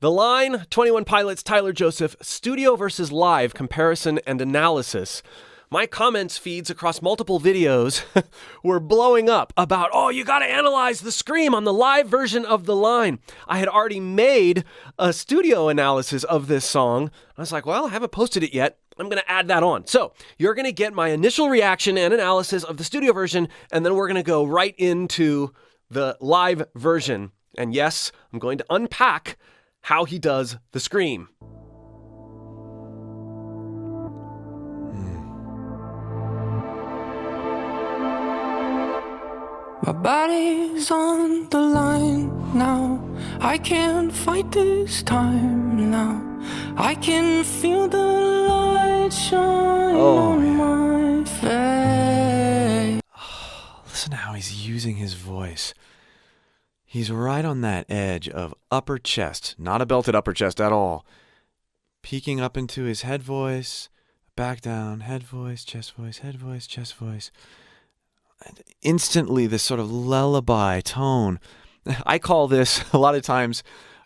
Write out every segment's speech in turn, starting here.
The Line, 21 Pilots, Tyler Joseph, studio versus live comparison and analysis. My comments feeds across multiple videos were blowing up about, oh, you got to analyze the scream on the live version of The Line. I had already made a studio analysis of this song. I was like, well, I haven't posted it yet. I'm going to add that on. So you're going to get my initial reaction and analysis of the studio version, and then we're going to go right into the live version. And yes, I'm going to unpack how he does the scream. My body's on the line now. I can't fight this time now. I can feel the light shine on my face. Listen to how he's using his voice. He's right on that edge of upper chest, not a belted upper chest at all. Peeking up into his head voice, back down, head voice, chest voice, head voice, chest voice. And instantly, this sort of lullaby tone. I call this a lot of times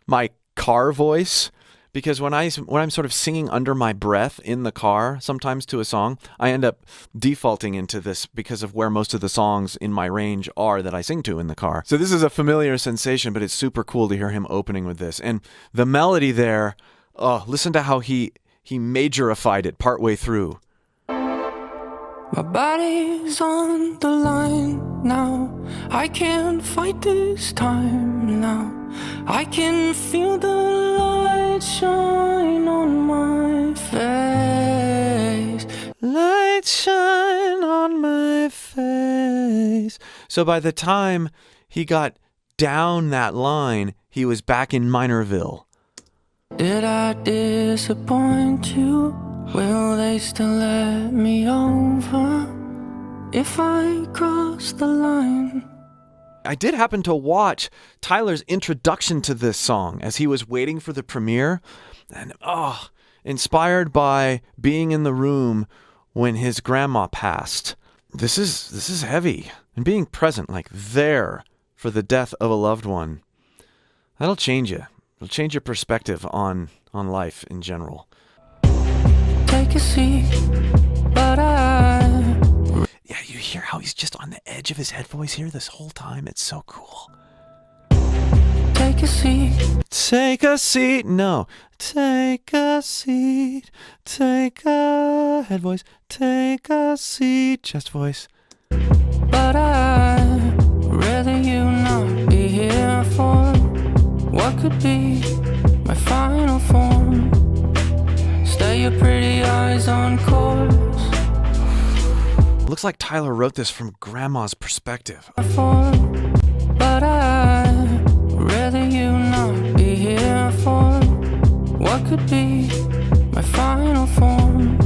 my car voice, because when I'm sort of singing under my breath in the car, sometimes to a song, I end up defaulting into this because of where most of the songs in my range are that I sing to in the car. So this is a familiar sensation, but it's super cool to hear him opening with this. And the melody there, listen to how he majorified it partway through. My body's on the line now. I can't fight this time now. I can feel the light shine on my face. Light shine on my face. So by the time he got down that line, he was back in Minorville. Did I disappoint you? Will they still let me over if I cross the line? I did happen to watch Tyler's introduction to this song as he was waiting for the premiere, and inspired by being in the room when his grandma passed. This is heavy, and being present, like there, for the death of a loved one, that'll change you. It'll change your perspective on life in general. Take a seat, but Yeah, you hear how he's just on the edge of his head voice here this whole time. It's so cool. Take a seat. Take a seat. No. Take a seat. Take a head voice. Take a seat. Chest voice. But I'd rather you not be here for what could be my final form. Stay your pretty eyes on course. Looks like Tyler wrote this from Grandma's perspective. But I'd rather you not be here for what could be my final form.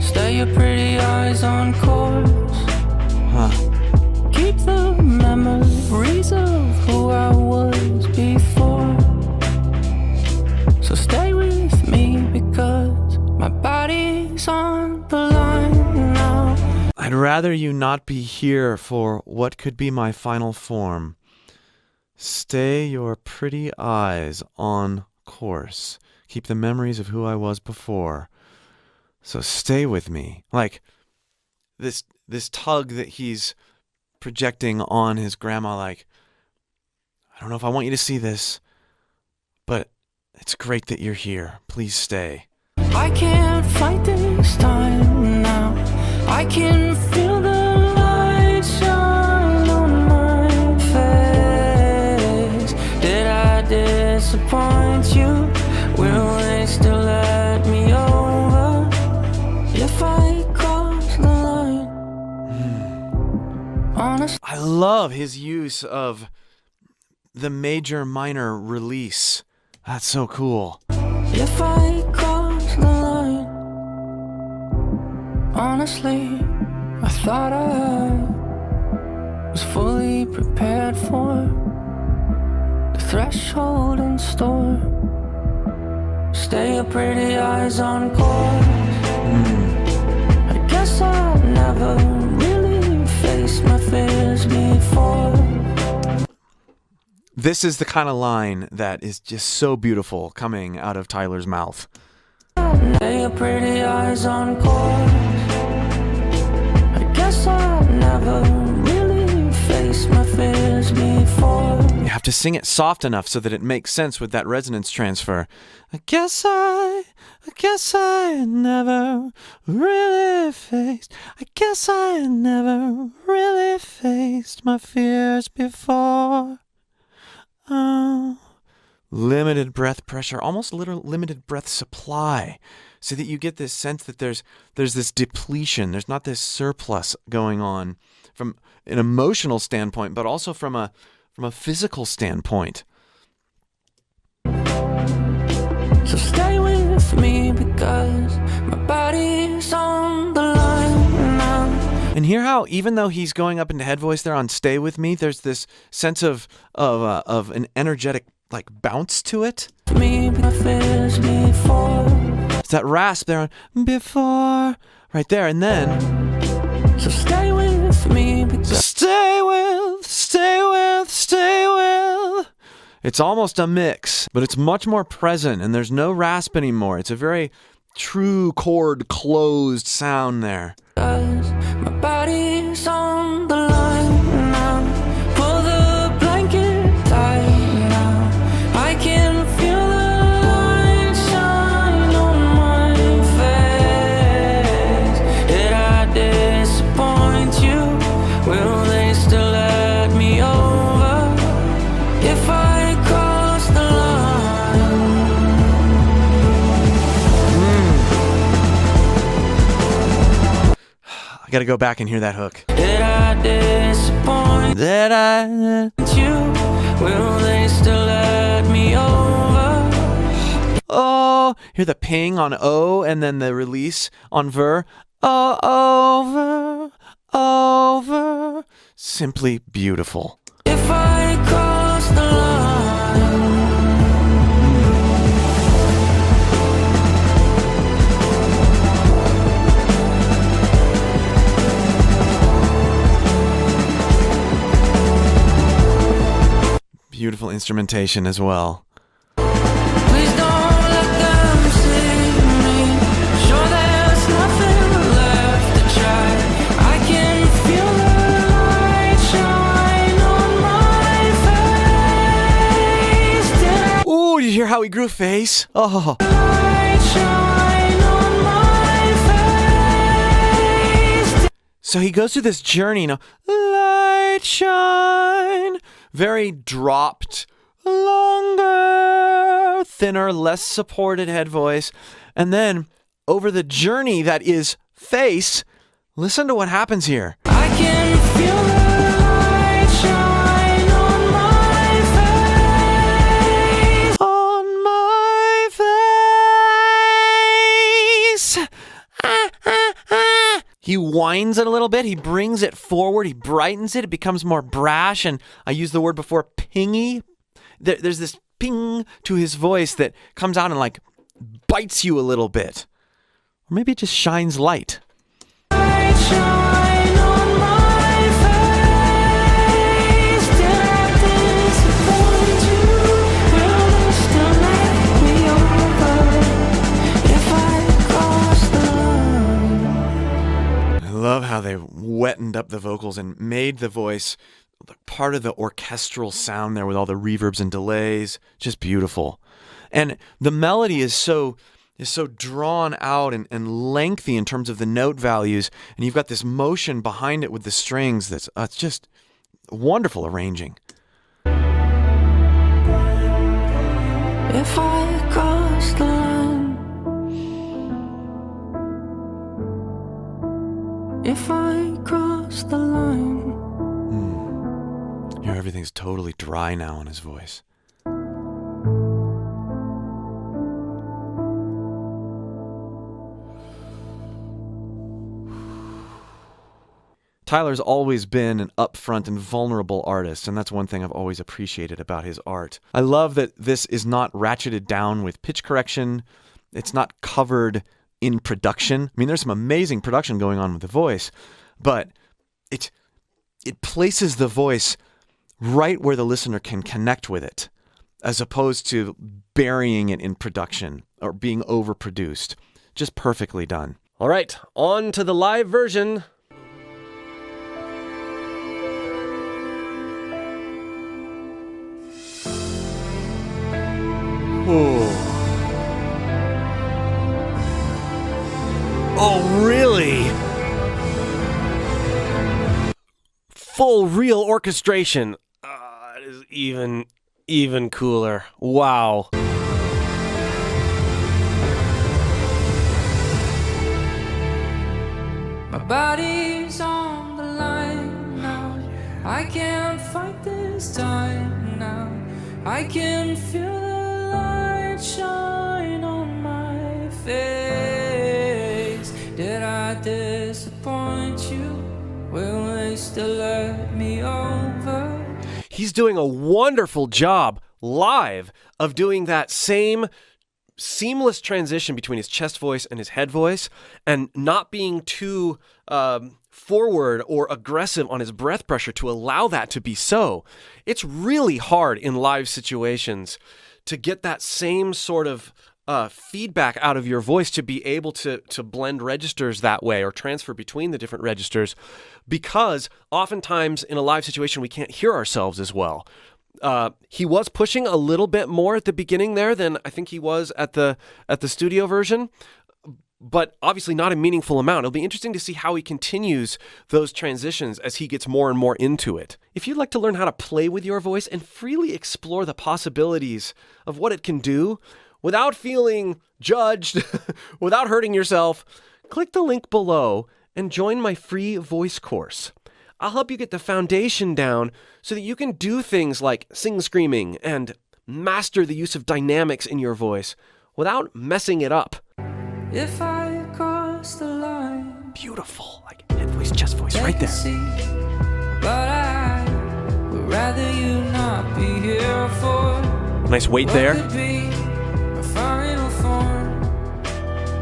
Stay your pretty eyes on course. Keep the memories of who I was before. So stay with me because my body's on the line now. I'd rather you not be here for what could be my final form. Stay your pretty eyes on course. Keep the memories of who I was before. So stay with me. Like this tug that he's projecting on his grandma, like, I don't know if I want you to see this, but it's great that you're here. Please stay. I can't fight this time now. I can feel the light shine on my face. Did I disappoint you? Will they still let me over if I cross the line? Honest. I love his use of the major-minor release. That's so cool. If I cross the line, honestly, I thought I was fully prepared for the threshold in store. Stay your pretty eyes on course. I guess I never really faced my fears before. this is the kind of line that is just so beautiful coming out of Tyler's mouth. Your pretty eyes on course. I guess I never really faced my fears before. You have to sing it soft enough so that it makes sense with that resonance transfer. I guess I never really faced. I guess I never really faced my fears before. Oh. Limited breath pressure, almost limited breath supply, so that you get this sense that there's this depletion. There's not this surplus going on from an emotional standpoint, but also from a physical standpoint. So stay with me because my body's on the line now. And hear how, even though he's going up into head voice there on "Stay With Me," there's this sense of an energetic bounce to it. Fears before. It's that rasp there on "before," right there, and then So stay with me because stay with. It's almost a mix, but it's much more present, and there's no rasp anymore. It's a very true chord closed sound there. my body's on the line now. Pull the blanket tight now. I can feel the light shine on my face. Did I disappoint you? Will they still let me over if I cross the line? I gotta go back and hear that hook. Did I disappoint you? Will they still let me over? Oh, hear the ping on O and then the release on ver. Oh, over. Simply beautiful. If I cross the line. Beautiful instrumentation as well. Please don't let them see me. Sure, there's nothing left to try. I can feel the light shine on my face. Did I Ooh, did you hear how he grew face? Oh, light shine on my face? so he goes through this journey, light shine, very dropped, longer, thinner, less supported head voice. And then over the journey that is face, listen to what happens here. I can feel the light shine on my face. On my face. He winds it a little bit. He brings it forward. He brightens it. It becomes more brash. And I used the word before, pingy. There's this ping to his voice that comes out and bites you a little bit. Or maybe it just shines light. Light shine on my face. Did I disappoint you? Will they still let me over if I cross the line? I love how they wetted up the vocals and made the voice part of the orchestral sound there with all the reverbs and delays. Just beautiful. And the melody is so drawn out and lengthy in terms of the note values, and you've got this motion behind it with the strings that's it's just wonderful arranging. If I cross the line, if I cross the line. Here, everything's totally dry now in his voice. Tyler's always been an upfront and vulnerable artist, and that's one thing I've always appreciated about his art. I love that this is not ratcheted down with pitch correction. It's not covered in production. I mean, there's some amazing production going on with the voice, but it places the voice right where the listener can connect with it, as opposed to burying it in production or being overproduced. Just perfectly done. All right, on to the live version. Oh, really? Full real orchestration. It is even cooler. Wow. My body's on the line now. I can't fight this time now. I can feel the light shine on my face. Did I disappoint you? Will they still let me over? He's doing a wonderful job live of doing that same seamless transition between his chest voice and his head voice, and not being too forward or aggressive on his breath pressure to allow that to be so. It's really hard in live situations to get that same sort of feedback out of your voice, to be able to blend registers that way or transfer between the different registers, because oftentimes in a live situation we can't hear ourselves as well. He was pushing a little bit more at the beginning there than I think he was at the studio version, but obviously not a meaningful amount. It'll be interesting to see how he continues those transitions as he gets more and more into it. If you'd like to learn how to play with your voice and freely explore the possibilities of what it can do without feeling judged, without hurting yourself, click the link below and join my free voice course. I'll help you get the foundation down so that you can do things like sing screaming and master the use of dynamics in your voice without messing it up. If I cross the line, Beautiful, like head voice, chest voice, right there. see, but I would rather you not be here for Nice weight what there. could be a final form.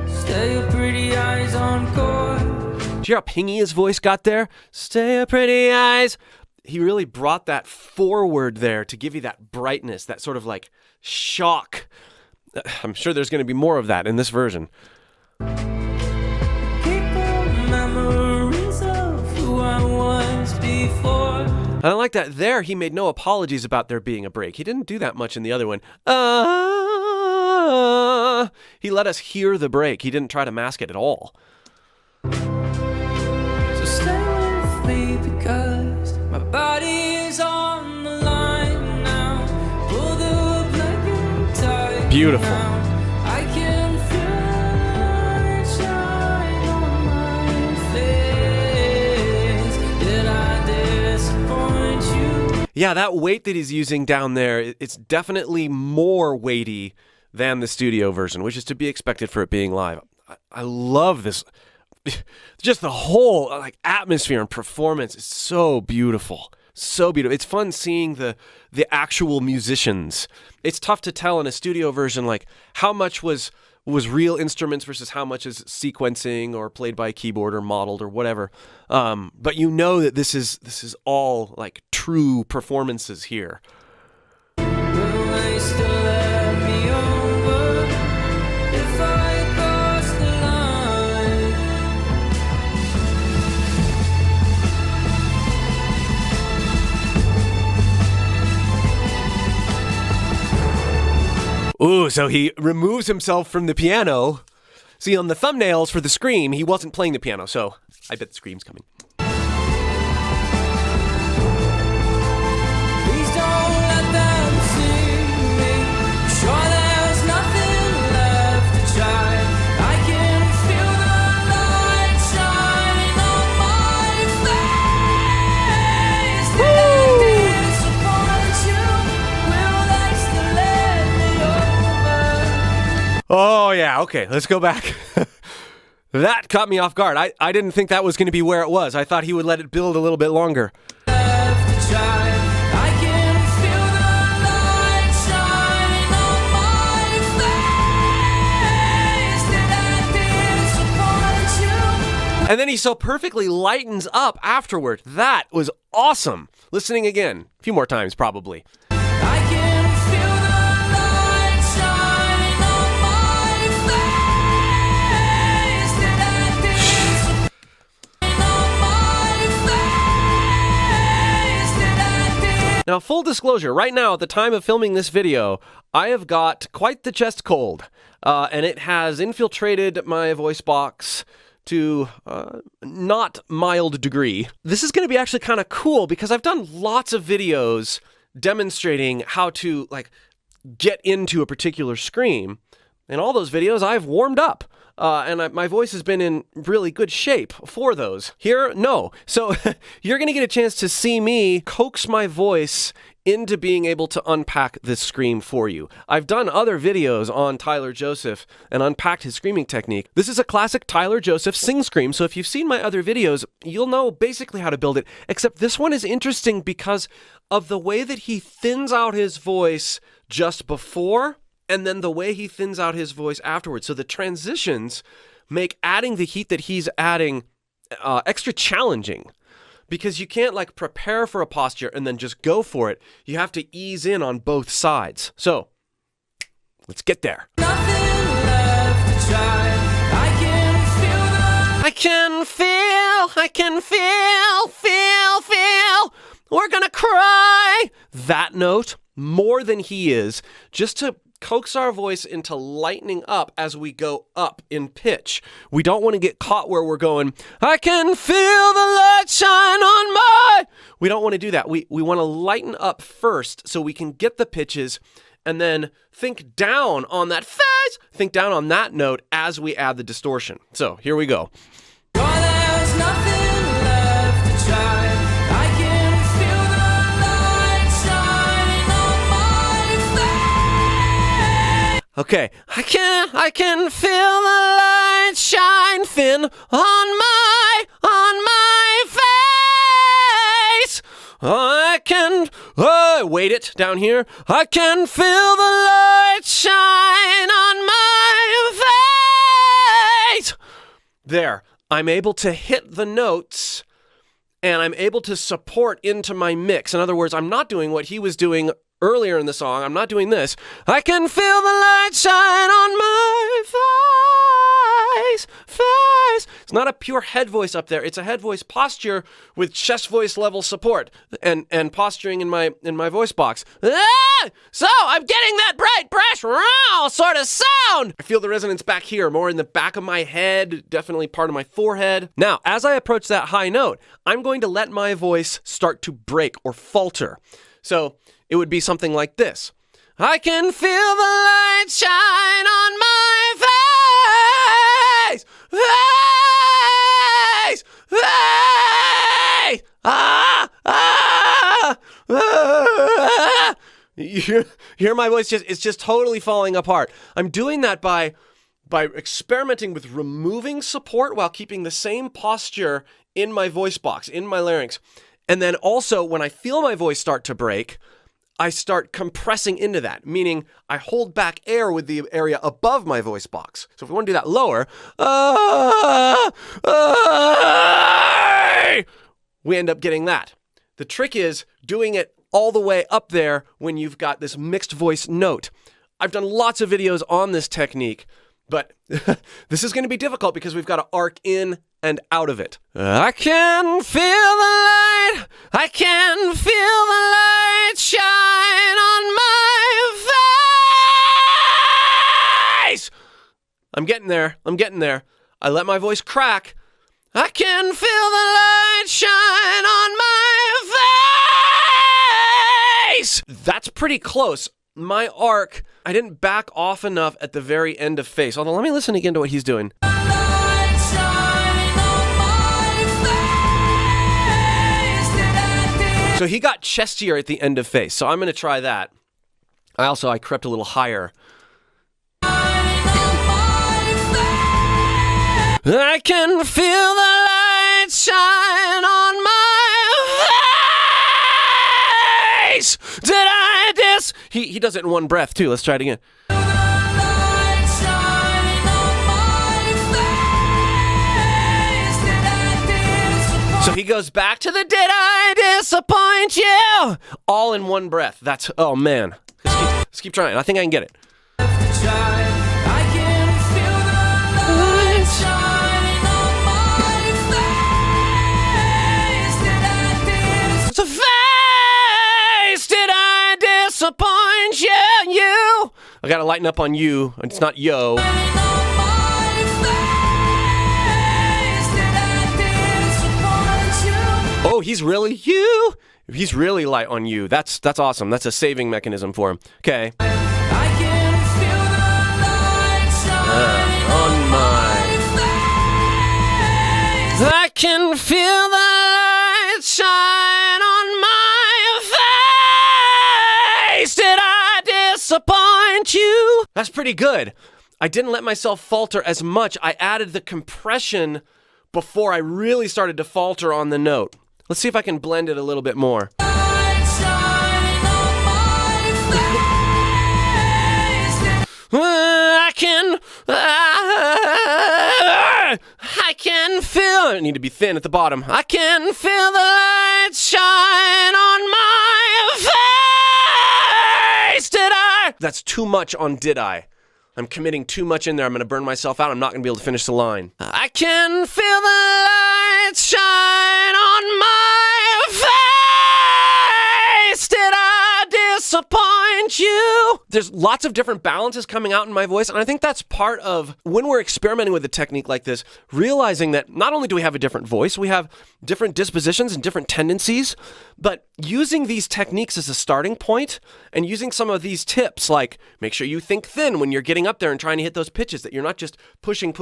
Stay your pretty eyes on court. Do you hear how pingy his voice got there? Stay your pretty eyes. He really brought that forward there to give you that brightness, that sort of like shock. I'm sure there's going to be more of that in this version. Keep the memories of who I was before. And I like that there he made no apologies about there being a break. He didn't do that much in the other one. He let us hear the break. He didn't try to mask it at all. So stay with me because my body is on the line now. Pull the blanket tight. Beautiful. Now. I can feel the light shine on my face. Did I disappoint you? Yeah, that weight that he's using down there, it's definitely more weighty than the studio version, which is to be expected for it being live. I love this. Just the whole like atmosphere and performance is so beautiful. So beautiful. It's fun seeing the actual musicians. It's tough to tell in a studio version like how much was real instruments versus how much is sequencing or played by a keyboard or modeled or whatever. But you know that this is all like true performances here. Will they still let me over if I cross the line? Ooh, so he removes himself from the piano. See, on the thumbnails for the Scream, he wasn't playing the piano, so I bet the Scream's coming. Please don't let them see me. Sure, there's nothing left to try. I can feel the light shine on my face. Did I disappoint you? Will they still let me over? Oh, yeah, okay, let's go back. That caught me off guard. I didn't think that was going to be where it was. I thought he would let it build a little bit longer. Left to try. I can feel the light shine on my face. Did I disappoint you? And then he so perfectly lightens up afterward. That was awesome. Listening again, a few more times probably. I can feel the light shine on my face. Did I dance on my face? Did I dance? Now, full disclosure, right now, at the time of filming this video, I have got quite the chest cold, and it has infiltrated my voice box to not mild degree. This is going to be actually kind of cool because I've done lots of videos demonstrating how to get into a particular scream. In all those videos, I've warmed up. And my voice has been in really good shape for those. Here, no. So you're going to get a chance to see me coax my voice into being able to unpack this scream for you. I've done other videos on Tyler Joseph and unpacked his screaming technique. This is a classic Tyler Joseph sing scream, so if you've seen my other videos, you'll know basically how to build it, except this one is interesting because of the way that he thins out his voice just before and then the way he thins out his voice afterwards. So the transitions make adding the heat that he's adding extra challenging because you can't prepare for a posture and then just go for it. You have to ease in on both sides. So let's get there. Nothing left to try. I can feel. We're gonna cry. That note, more than he is, just to coax our voice into lightening up as we go up in pitch. We don't want to get caught where we're going, I can feel the light shine on my... We don't want to do that. We want to lighten up first so we can get the pitches and then think down on that phase, think down on that note as we add the distortion. So here we go. there's nothing left to try. I can feel the light shine on my face. Okay, I can feel the light shine thin on my face. I can, wait it down here. I can feel the light shine on my face. There, I'm able to hit the notes and I'm able to support into my mix. In other words, I'm not doing what he was doing earlier in the song. I'm not doing this. I can feel the light shine on my face. It's not a pure head voice up there. It's a head voice posture with chest voice level support and posturing in my voice box. So I'm getting that bright, brash, raw sort of sound. I feel the resonance back here, more in the back of my head, definitely part of my forehead. Now, as I approach that high note, I'm going to let my voice start to break or falter. So it would be something like this. I can feel the light shine on my face. You hear my voice it's just totally falling apart. I'm doing that by experimenting with removing support while keeping the same posture in my voice box, in my larynx. And then also when I feel my voice start to break, I start compressing into that, meaning I hold back air with the area above my voice box. So if we want to do that lower, we end up getting that. The trick is doing it all the way up there when you've got this mixed voice note. I've done lots of videos on this technique, but this is going to be difficult because we've got to arc in and out of it. I can feel the light. I can feel the light shine on my face. I'm getting there. I let my voice crack. I can feel the light shine on my face. That's pretty close. My arc, I didn't back off enough at the very end of face. Although, let me listen again to what he's doing. So he got chestier at the end of face. So I'm going to try that. I crept a little higher. I can feel the light shine on my face. Did I diss? He does it in one breath too. Let's try it again. he goes back to the did I disappoint you? All in one breath. That's, oh man. Let's keep trying. I think I can get it. I can feel the light shine on my face. Did I It's a face. Did I disappoint you? I gotta lighten up on you. It's not yo. Oh, he's really you? He's really light on you. That's awesome. That's a saving mechanism for him. Okay. I can feel the light shine On my face. I can feel the light shine on my face. Did I disappoint you? That's pretty good. I didn't let myself falter as much. I added the compression before I really started to falter on the note. Let's see if I can blend it a little bit more. Light shine on my face. I can feel. I need to be thin at the bottom. I can feel the light shine on my face. Did I? That's too much on did I. I'm committing too much in there. I'm going to burn myself out. I'm not going to be able to finish the line. I can feel the light shine on my face. Did I disappoint you? There's lots of different balances coming out in my voice, and I think that's part of when we're experimenting with a technique like this, realizing that not only do we have a different voice, we have different dispositions and different tendencies, but using these techniques as a starting point and using some of these tips, like make sure you think thin when you're getting up there and trying to hit those pitches, that you're not just pushing.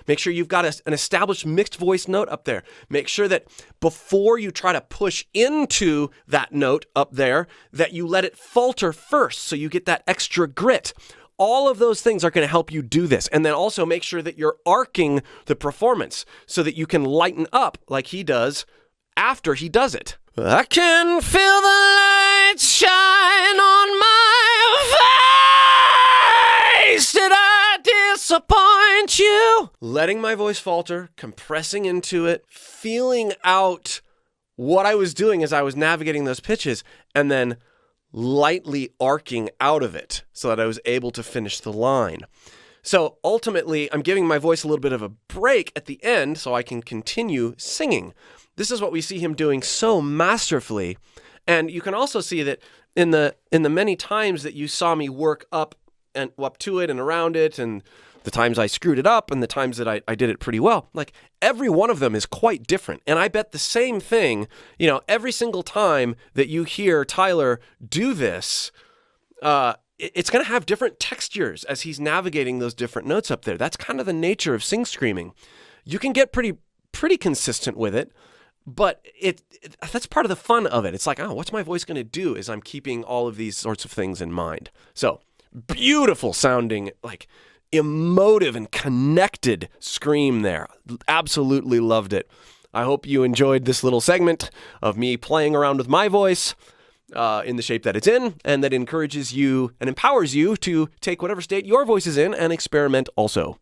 Make sure you've got an established mixed voice note up there. Make sure that before you try to push into that note up there, that you let it falter first so you get that extra grit. All of those things are going to help you do this. And then also make sure that you're arcing the performance so that you can lighten up like he does after he does it. I can feel the light shine on my face. Did I disappoint you? Letting my voice falter, compressing into it, feeling out what I was doing as I was navigating those pitches, and then lightly arcing out of it so that I was able to finish the line. So ultimately, I'm giving my voice a little bit of a break at the end so I can continue singing. This is what we see him doing so masterfully. And you can also see that in the many times that you saw me work up and up to it and around it, and the times I screwed it up and the times that I did it pretty well, like every one of them is quite different. And I bet the same thing, every single time that you hear Tyler do this, it's going to have different textures as he's navigating those different notes up there. That's kind of the nature of sing screaming. You can get pretty consistent with it, but that's part of the fun of it. It's like, what's my voice going to do as I'm keeping all of these sorts of things in mind. So beautiful sounding, like emotive and connected scream there. Absolutely loved it. I hope you enjoyed this little segment of me playing around with my voice in the shape that it's in, and that encourages you and empowers you to take whatever state your voice is in and experiment also.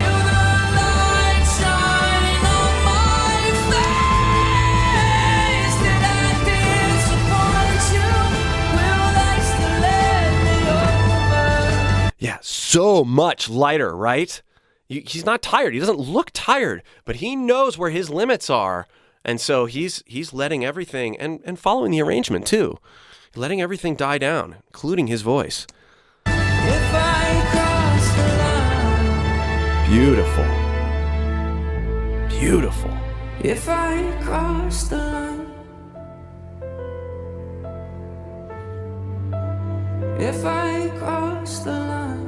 Yeah, so much lighter, right? He's not tired. He doesn't look tired, but he knows where his limits are. And so he's letting everything, and following the arrangement too, letting everything die down, including his voice. If I cross the line, Beautiful. Beautiful. if I cross the line, if I cross the line.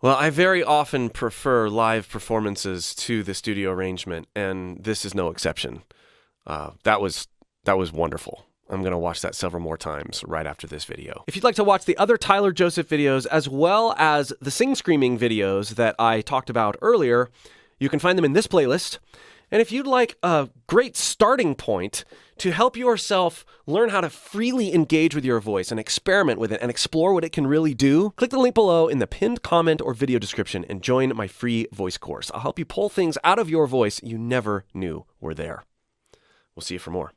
Well, I very often prefer live performances to the studio arrangement, and this is no exception. That was wonderful. I'm going to watch that several more times right after this video. If you'd like to watch the other Tyler Joseph videos, as well as the sing screaming videos that I talked about earlier, you can find them in this playlist. And if you'd like a great starting point to help yourself learn how to freely engage with your voice and experiment with it and explore what it can really do, click the link below in the pinned comment or video description and join my free voice course. I'll help you pull things out of your voice you never knew were there. We'll see you for more.